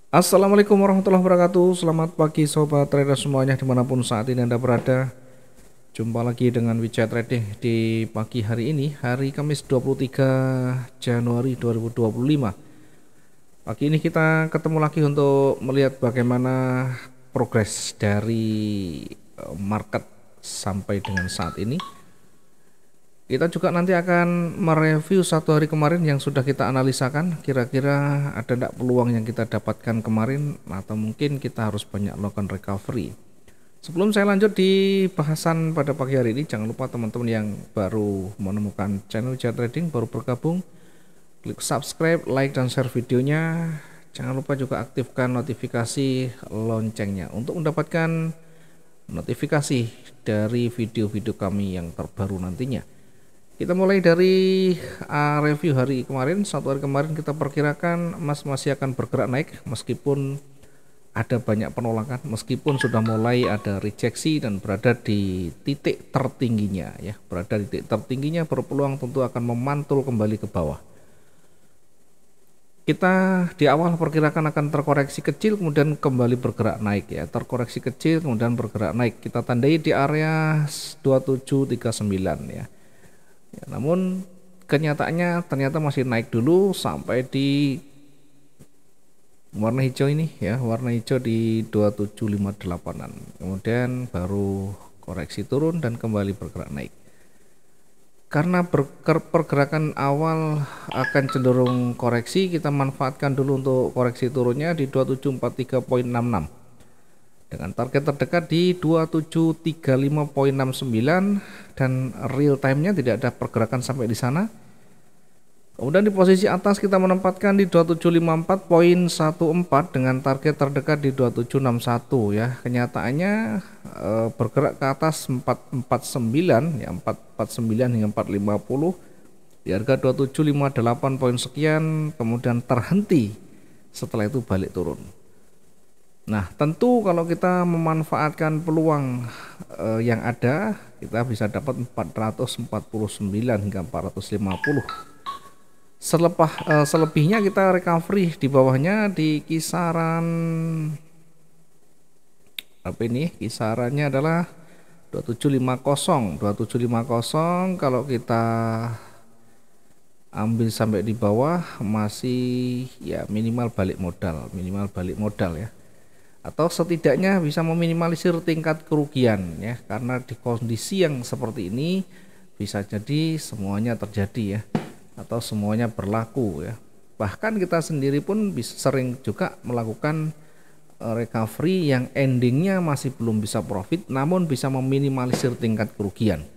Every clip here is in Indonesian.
Assalamualaikum warahmatullahi wabarakatuh. Selamat pagi sobat trader semuanya dimanapun saat ini Anda berada. Jumpa lagi dengan Wijaya Trading di pagi hari ini, hari Kamis 23 Januari 2025. Pagi ini kita ketemu lagi untuk melihat bagaimana progres dari market sampai dengan saat ini. Kita juga nanti akan mereview satu hari kemarin yang sudah kita analisakan. Kira-kira ada tidak peluang yang kita dapatkan kemarin, atau mungkin kita harus banyak melakukan recovery. Sebelum saya lanjut di bahasan pada pagi hari ini, jangan lupa teman-teman yang baru menemukan channel Wijaya Trading, baru bergabung, klik subscribe, like, dan share videonya. Jangan lupa juga aktifkan notifikasi loncengnya untuk mendapatkan notifikasi dari video-video kami yang terbaru nantinya. Kita mulai dari review hari kemarin. Satu hari kemarin kita perkirakan emas masih akan bergerak naik meskipun ada banyak penolakan, meskipun sudah mulai ada rejeksi dan berada di titik tertingginya ya. Berada di titik tertingginya berpeluang tentu akan memantul kembali ke bawah. Kita di awal perkirakan akan terkoreksi kecil kemudian kembali bergerak naik ya. Terkoreksi kecil kemudian bergerak naik. Kita tandai di area 2739 ya. Ya, namun kenyataannya ternyata masih naik dulu sampai di warna hijau ini ya, warna hijau di 2758-an. Kemudian baru koreksi turun dan kembali bergerak naik. Karena pergerakan awal akan cenderung koreksi, kita manfaatkan dulu untuk koreksi turunnya di 2743.66. Dengan target terdekat di 2735.69 dan real time-nya tidak ada pergerakan sampai di sana. Kemudian di posisi atas kita menempatkan di 2754.14 dengan target terdekat di 2761 ya. Kenyataannya bergerak ke atas 449 ya, 449 hingga 450 di harga 2758 poin sekian, kemudian terhenti. Setelah itu balik turun. Nah, tentu kalau kita memanfaatkan peluang yang ada, kita bisa dapat 449 hingga 450. Selebihnya kita recovery di bawahnya di kisaran apa ini? Kisarannya adalah 2750. 2750 kalau kita ambil sampai di bawah masih ya minimal balik modal ya. Atau setidaknya bisa meminimalisir tingkat kerugian ya, karena di kondisi yang seperti ini bisa jadi semuanya terjadi ya, atau semuanya berlaku ya. Bahkan kita sendiri pun bisa sering juga melakukan recovery yang endingnya masih belum bisa profit namun bisa meminimalisir tingkat kerugian.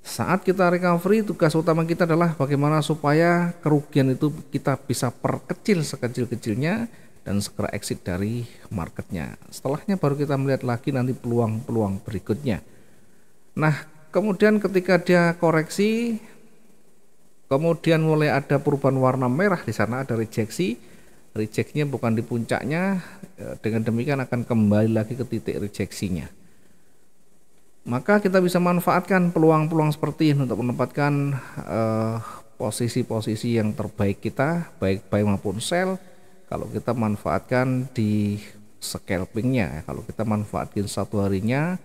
Saat kita recovery, tugas utama kita adalah bagaimana supaya kerugian itu kita bisa perkecil sekecil-kecilnya dan segera exit dari marketnya. Setelahnya baru kita melihat lagi nanti peluang-peluang berikutnya. Nah, kemudian ketika dia koreksi, kemudian mulai ada perubahan warna merah, di sana ada rejeksi. Rejectnya bukan di puncaknya, dengan demikian akan kembali lagi ke titik rejeksinya. Maka kita bisa manfaatkan peluang-peluang seperti ini untuk menempatkan posisi-posisi yang terbaik kita, baik buy maupun sell. Kalau kita manfaatkan di scalpingnya, kalau kita manfaatkan satu harinya,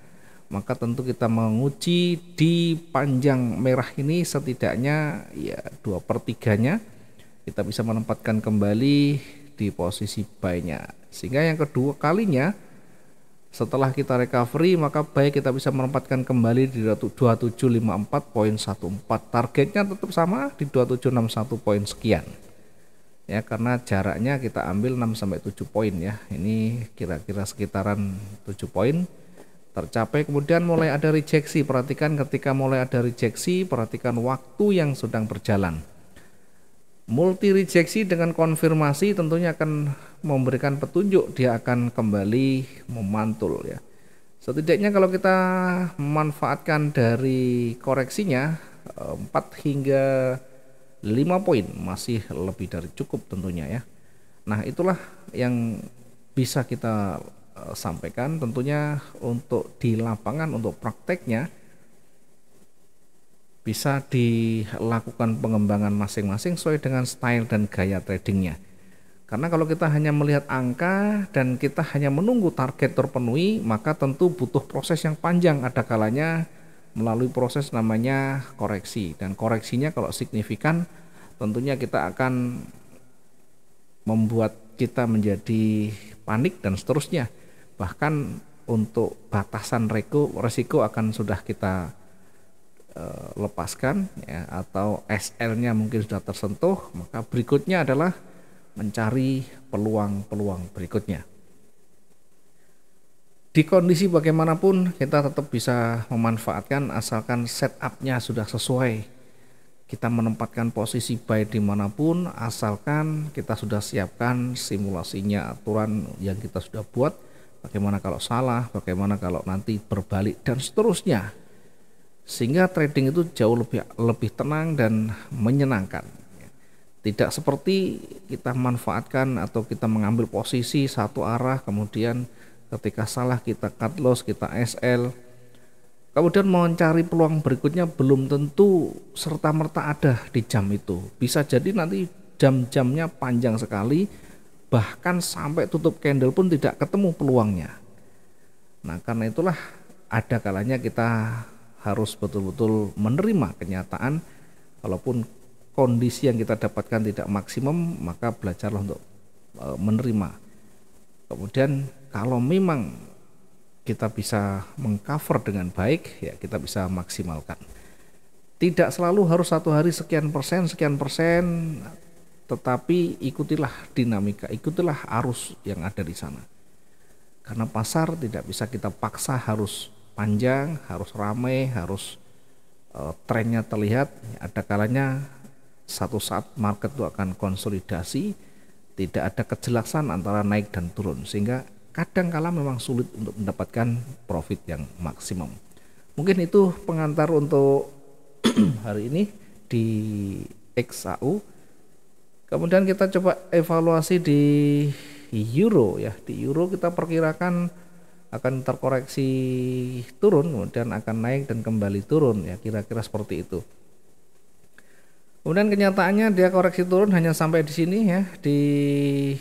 maka tentu kita menguji di panjang merah ini setidaknya ya 2/3-nya kita bisa menempatkan kembali di posisi buy-nya. Sehingga yang kedua kalinya setelah kita recovery, maka baik kita bisa menempatkan kembali di 2754.14. Targetnya tetap sama di 2761 poin sekian. Ya, karena jaraknya kita ambil 6-7 poin ya. Ini kira-kira sekitaran 7 poin tercapai. Kemudian mulai ada rejeksi. Perhatikan ketika mulai ada rejeksi, perhatikan waktu yang sedang berjalan. Multi rejeksi dengan konfirmasi tentunya akan memberikan petunjuk dia akan kembali memantul ya. Setidaknya kalau kita memanfaatkan dari koreksinya 4 hingga 5 poin masih lebih dari cukup tentunya ya. Nah, itulah yang bisa kita sampaikan tentunya untuk di lapangan, untuk prakteknya bisa dilakukan pengembangan masing-masing sesuai dengan style dan gaya tradingnya. Karena kalau kita hanya melihat angka dan kita hanya menunggu target terpenuhi, maka tentu butuh proses yang panjang. Ada kalanya melalui proses namanya koreksi, dan koreksinya kalau signifikan tentunya kita akan membuat kita menjadi panik dan seterusnya. Bahkan untuk batasan resiko akan sudah kita lepaskan ya, atau SL-nya mungkin sudah tersentuh, maka berikutnya adalah mencari peluang-peluang berikutnya. Di kondisi bagaimanapun kita tetap bisa memanfaatkan asalkan setup-nya sudah sesuai. Kita menempatkan posisi buy dimanapun asalkan kita sudah siapkan simulasinya, aturan yang kita sudah buat. Bagaimana kalau salah, bagaimana kalau nanti berbalik dan seterusnya. Sehingga trading itu jauh lebih tenang dan menyenangkan. Tidak seperti kita manfaatkan atau kita mengambil posisi satu arah, kemudian ketika salah kita cut loss, kita SL, kemudian mencari peluang berikutnya belum tentu serta-merta ada di jam itu. Bisa jadi nanti jam-jamnya panjang sekali, bahkan sampai tutup candle pun tidak ketemu peluangnya. Nah, karena itulah ada kalanya kita harus betul-betul menerima kenyataan. Walaupun kondisi yang kita dapatkan tidak maksimum, maka belajarlah untuk menerima. Kemudian kalau memang kita bisa mengcover dengan baik, ya kita bisa maksimalkan. Tidak selalu harus satu hari sekian persen, tetapi ikutilah dinamika, ikutilah arus yang ada di sana. Karena pasar tidak bisa kita paksa harus panjang, harus ramai, harus trennya terlihat. Ada kalanya satu saat market itu akan konsolidasi, tidak ada kejelasan antara naik dan turun, sehingga kadang kala memang sulit untuk mendapatkan profit yang maksimum. Mungkin itu pengantar untuk hari ini di XAU. Kemudian kita coba evaluasi di euro ya. Di euro kita perkirakan akan terkoreksi turun, kemudian akan naik dan kembali turun ya, kira-kira seperti itu. Kemudian kenyataannya dia koreksi turun hanya sampai di sini ya, di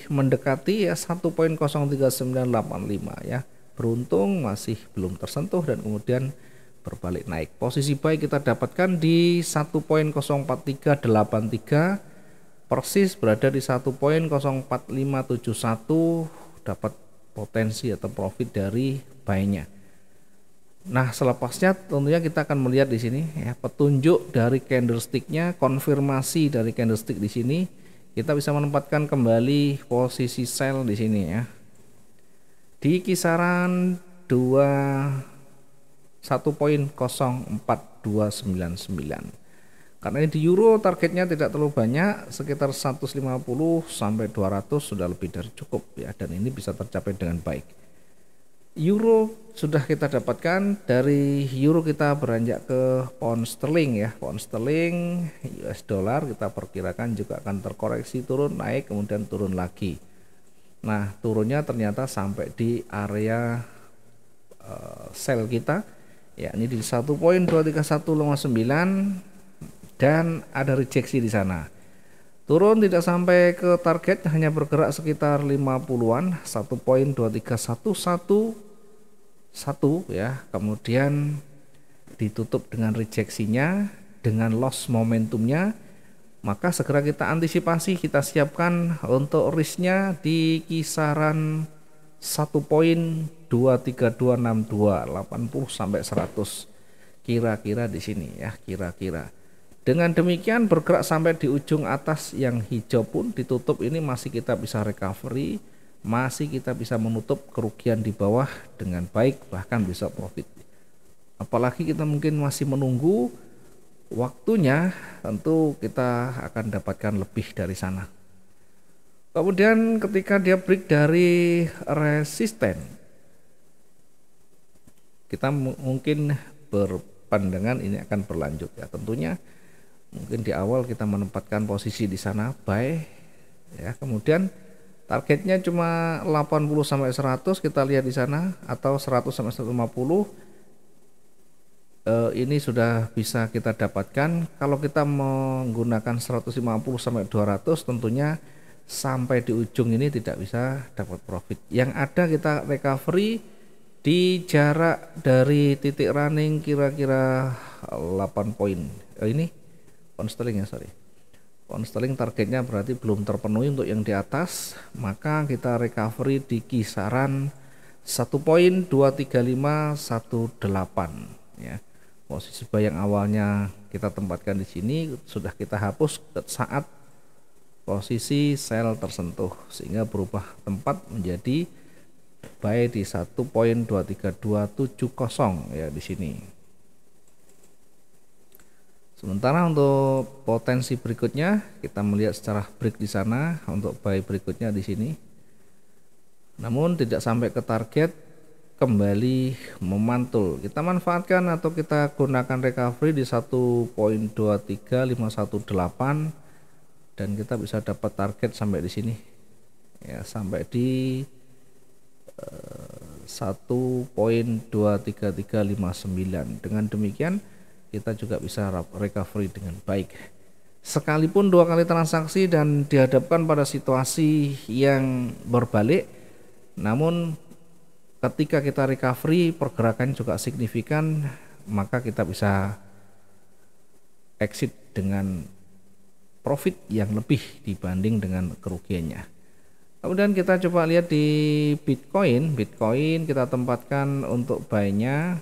mendekati ya 1.03985 ya. Beruntung masih belum tersentuh dan kemudian berbalik naik. Posisi buy kita dapatkan di 1.04383, persis berada di 1.04571, dapat potensi atau profit dari buy-nya. Nah, selepasnya tentunya kita akan melihat di sini ya, petunjuk dari candlestick-nya, konfirmasi dari candlestick di sini. Kita bisa menempatkan kembali posisi sell di sini ya. Di kisaran 1.04299. Karena ini di euro targetnya tidak terlalu banyak, sekitar 150 sampai 200 sudah lebih dari cukup ya, dan ini bisa tercapai dengan baik. Euro sudah kita dapatkan, dari euro kita beranjak ke pound sterling ya. Pound sterling, US dollar kita perkirakan juga akan terkoreksi turun, naik kemudian turun lagi. Nah, turunnya ternyata sampai di area sell kita, yakni di 1.23159 dan ada rejeksi di sana. Turun tidak sampai ke target, hanya bergerak sekitar 50-an, 1.23111 ya. Kemudian ditutup dengan rejeksinya, dengan loss momentumnya, maka segera kita antisipasi, kita siapkan untuk risknya di kisaran 1.23262, 80 sampai 100 kira-kira di sini ya, kira-kira. Dengan demikian bergerak sampai di ujung atas yang hijau pun ditutup, ini masih kita bisa recovery, masih kita bisa menutup kerugian di bawah dengan baik, bahkan bisa profit. Apalagi kita mungkin masih menunggu waktunya, tentu kita akan dapatkan lebih dari sana. Kemudian ketika dia break dari resisten, kita mungkin berpandangan ini akan berlanjut ya. Tentunya mungkin di awal kita menempatkan posisi di sana buy ya, kemudian targetnya cuma 80 sampai 100, kita lihat di sana, atau 100 sampai 150. Ini sudah bisa kita dapatkan. Kalau kita menggunakan 150 sampai 200, tentunya sampai di ujung ini tidak bisa dapat profit. Yang ada kita recovery di jarak dari titik running kira-kira 8 poin. Ini pound sterling ya, sorry. Pound sterling targetnya berarti belum terpenuhi untuk yang di atas, maka kita recovery di kisaran 1.23518 ya. Posisi buy yang awalnya kita tempatkan di sini sudah kita hapus saat posisi sell tersentuh, sehingga berubah tempat menjadi buy di 1.23270 ya di sini. Sementara untuk potensi berikutnya kita melihat secara break di sana untuk buy berikutnya di sini. Namun tidak sampai ke target, kembali memantul. Kita manfaatkan atau kita gunakan recovery di 1.23518 dan kita bisa dapat target sampai di sini. Ya, sampai di 1.23359. Dengan demikian kita juga bisa recovery dengan baik. Sekalipun 2 kali transaksi dan dihadapkan pada situasi yang berbalik, namun ketika kita recovery pergerakan juga signifikan, maka kita bisa exit dengan profit yang lebih dibanding dengan kerugiannya. Kemudian kita coba lihat di Bitcoin kita tempatkan untuk buy-nya,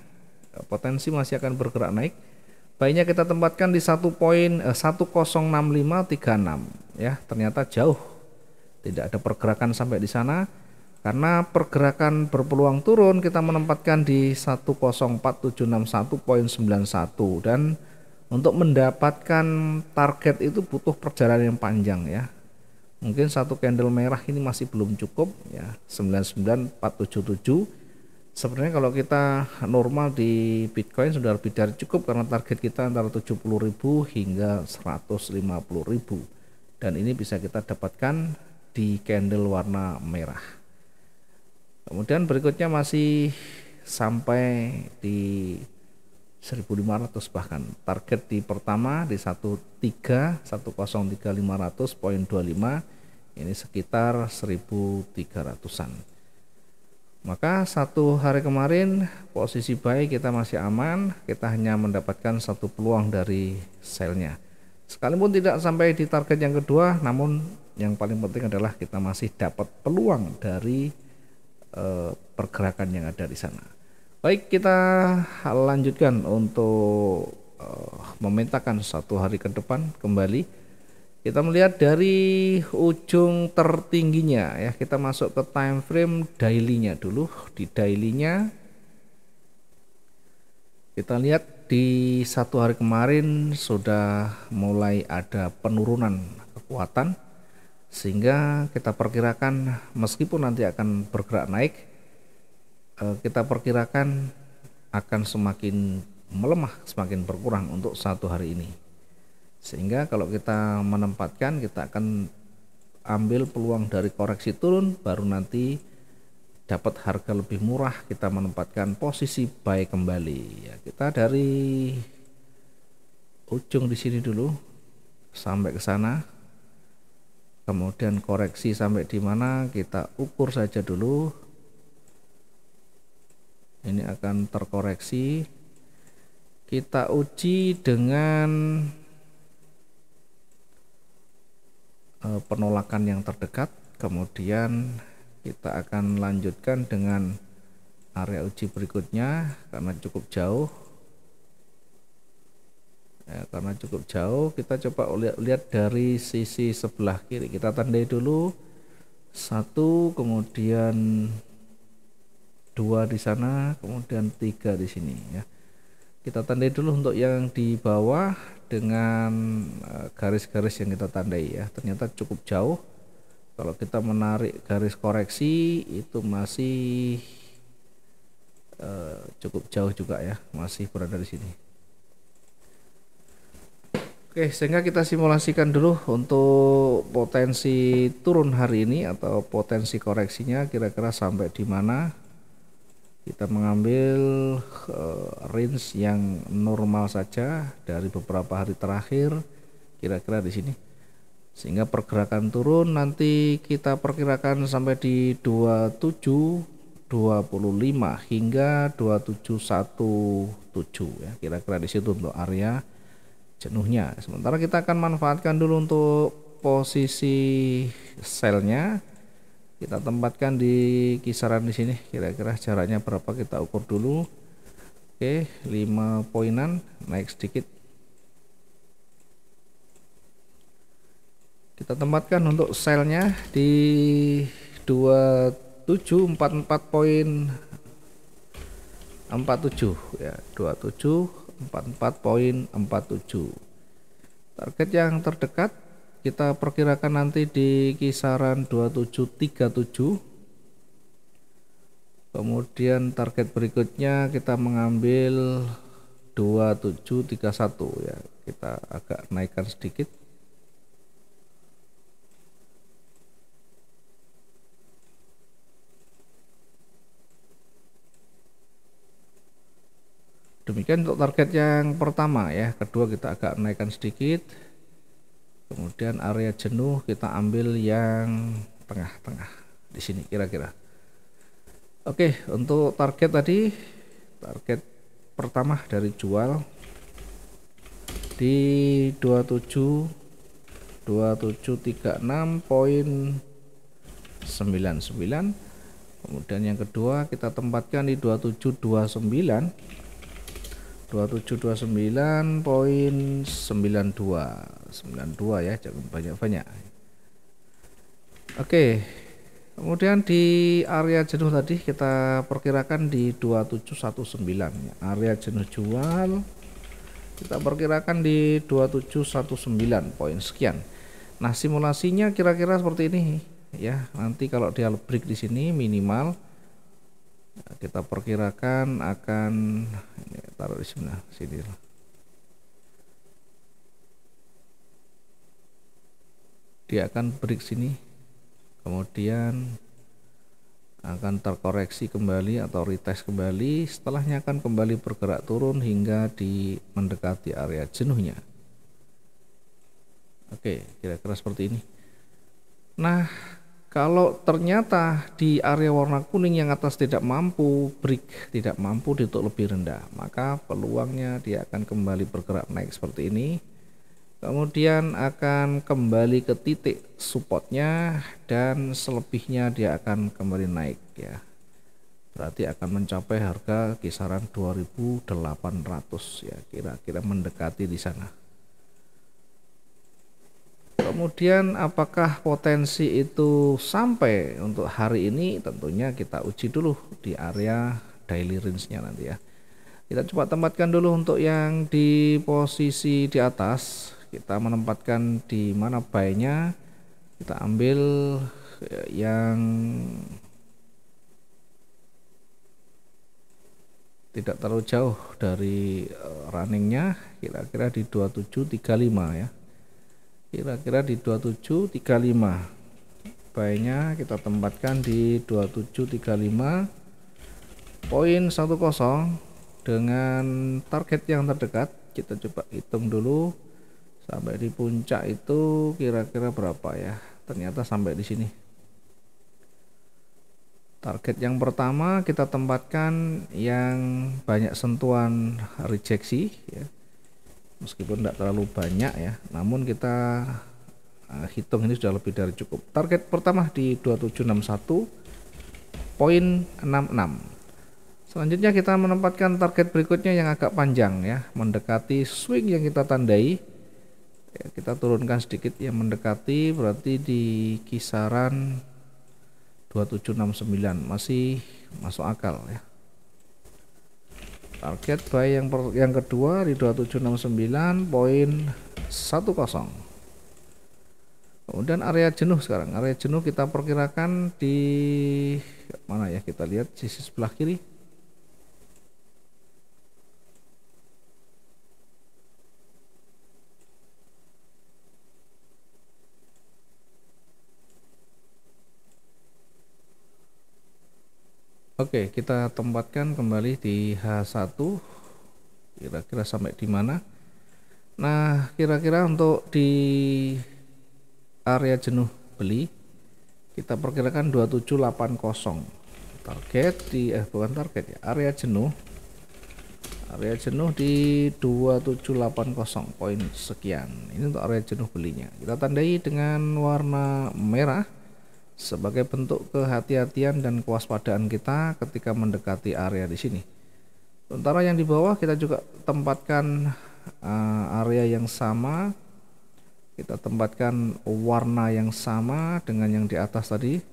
potensi masih akan bergerak naik. Buy-nya kita tempatkan di 1.106536 ya, ternyata jauh. Tidak ada pergerakan sampai di sana. Karena pergerakan berpeluang turun, kita menempatkan di 104.761.91 dan untuk mendapatkan target itu butuh perjalanan yang panjang ya. Mungkin satu candle merah ini masih belum cukup ya, 99477. Sebenarnya kalau kita normal di Bitcoin sudah lebih dari cukup, karena target kita antara 70.000 hingga 150.000 dan ini bisa kita dapatkan di candle warna merah. Kemudian berikutnya masih sampai di 1.500 bahkan. Target di pertama di 103.500.25 ini sekitar 1.300-an. Maka satu hari kemarin posisi buy kita masih aman, kita hanya mendapatkan satu peluang dari sell-nya. Sekalipun tidak sampai di target yang kedua, namun yang paling penting adalah kita masih dapat peluang dari pergerakan yang ada di sana. Baik, kita lanjutkan untuk memetakan satu hari ke depan kembali. Kita melihat dari ujung tertingginya ya, kita masuk ke time frame daily-nya dulu. Di daily-nya kita lihat di satu hari kemarin sudah mulai ada penurunan kekuatan, sehingga kita perkirakan meskipun nanti akan bergerak naik, kita perkirakan akan semakin melemah, semakin berkurang untuk satu hari ini. Sehingga kalau kita menempatkan, kita akan ambil peluang dari koreksi turun, baru nanti dapat harga lebih murah, kita menempatkan posisi buy kembali ya. Kita dari ujung di sini dulu sampai ke sana, kemudian koreksi sampai di mana kita ukur saja dulu. Ini akan terkoreksi, kita uji dengan penolakan yang terdekat, kemudian kita akan lanjutkan dengan area uji berikutnya karena cukup jauh ya, karena cukup jauh kita coba lihat dari sisi sebelah kiri. Kita tandai dulu 1, kemudian 2 di sana, kemudian 3 di sini ya. Kita tandai dulu untuk yang di bawah dengan garis-garis yang kita tandai ya, ternyata cukup jauh. Kalau kita menarik garis koreksi itu masih cukup jauh juga ya, masih berada di sini. Oke, sehingga kita simulasikan dulu untuk potensi turun hari ini atau potensi koreksinya kira-kira sampai di mana. Kita mengambil range yang normal saja dari beberapa hari terakhir, kira-kira di sini. sehingga pergerakan turun nanti kita perkirakan sampai di 2725 hingga 2717 ya, kira-kira di situ untuk area jenuhnya. Sementara kita akan manfaatkan dulu untuk posisi selnya, kita tempatkan di kisaran di sini, kira-kira jaraknya berapa kita ukur dulu. Oke, 5 poinan, naik sedikit. Kita tempatkan untuk selnya di 2744.47 ya, 2744.47. Target yang terdekat kita perkirakan nanti di kisaran 2737. Kemudian target berikutnya kita mengambil 2731 ya, kita agak naikkan sedikit. Demikian untuk target yang pertama ya. Kedua kita agak naikkan sedikit. Kemudian area jenuh kita ambil yang tengah-tengah di sini kira-kira. Oke, untuk target tadi, target pertama dari jual di 2736.99. Kemudian yang kedua kita tempatkan di 2729.92 ya, jangan banyak-banyak. Oke. Kemudian di area jenuh tadi kita perkirakan di 2719 ya. Area jenuh jual kita perkirakan di 2719 poin sekian. Nah, simulasinya kira-kira seperti ini ya. Nanti kalau dia break di sini minimal kita perkirakan akan ini, taruh di sebelah sini. Dia akan break sini, kemudian akan terkoreksi kembali atau retest kembali, setelahnya akan kembali bergerak turun hingga mendekati area jenuhnya. Oke, kira-kira seperti ini. Nah, kalau ternyata di area warna kuning yang atas tidak mampu break, tidak mampu ditutup lebih rendah, maka peluangnya dia akan kembali bergerak naik seperti ini. Kemudian akan kembali ke titik supportnya dan selebihnya dia akan kembali naik ya. Berarti akan mencapai harga kisaran 2.800 ya, kira-kira mendekati di sana. Kemudian apakah potensi itu sampai untuk hari ini? Tentunya kita uji dulu di area daily range-nya nanti ya. Kita coba tempatkan dulu untuk yang di posisi di atas. Kita menempatkan di mana buy-nya, kita ambil yang tidak terlalu jauh dari runningnya, kira-kira di 2735 ya, kira-kira di 2735. Buy-nya kita tempatkan di 2735.10 dengan target yang terdekat. Kita coba hitung dulu sampai di puncak itu kira-kira berapa ya. Ternyata sampai di sini. Target yang pertama kita tempatkan yang banyak sentuhan rejeksi ya. Meskipun tidak terlalu banyak ya, namun kita hitung ini sudah lebih dari cukup. Target pertama di 2761.66. Selanjutnya kita menempatkan target berikutnya yang agak panjang ya, mendekati swing yang kita tandai. Ya, kita turunkan sedikit yang mendekati, berarti di kisaran 2769 masih masuk akal ya. Target buy yang kedua di 2769.10. Kemudian area jenuh sekarang. Area jenuh kita perkirakan di mana ya? Kita lihat sisi sebelah kiri. Oke, kita tempatkan kembali di H1. Kira-kira sampai di mana? Nah, kira-kira untuk di area jenuh beli kita perkirakan 2780. Target di bukan target ya, area jenuh di 2780 poin sekian. Ini untuk area jenuh belinya. Kita tandai dengan warna merah sebagai bentuk kehati-hatian dan kewaspadaan kita ketika mendekati area di sini. Sementara yang di bawah kita juga tempatkan area yang sama, kita tempatkan warna yang sama dengan yang di atas tadi.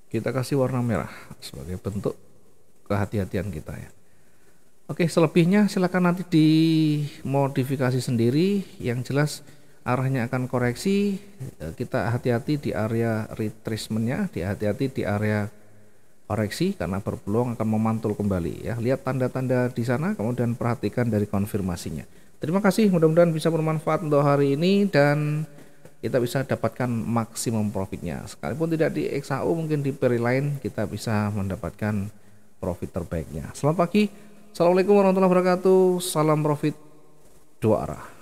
Kita kasih warna merah sebagai bentuk kehati-hatian kita ya. Oke, selebihnya silakan nanti dimodifikasi sendiri. Yang jelas arahnya akan koreksi. Kita hati-hati di area retracementnya, hati-hati di area koreksi karena berpeluang akan memantul kembali ya. Lihat tanda-tanda di sana, kemudian perhatikan dari konfirmasinya. Terima kasih, mudah-mudahan bisa bermanfaat untuk hari ini dan kita bisa dapatkan maksimum profitnya. Sekalipun tidak di XAU, mungkin di peri lain kita bisa mendapatkan profit terbaiknya. Selamat pagi, assalamualaikum warahmatullahi wabarakatuh. Salam profit dua arah.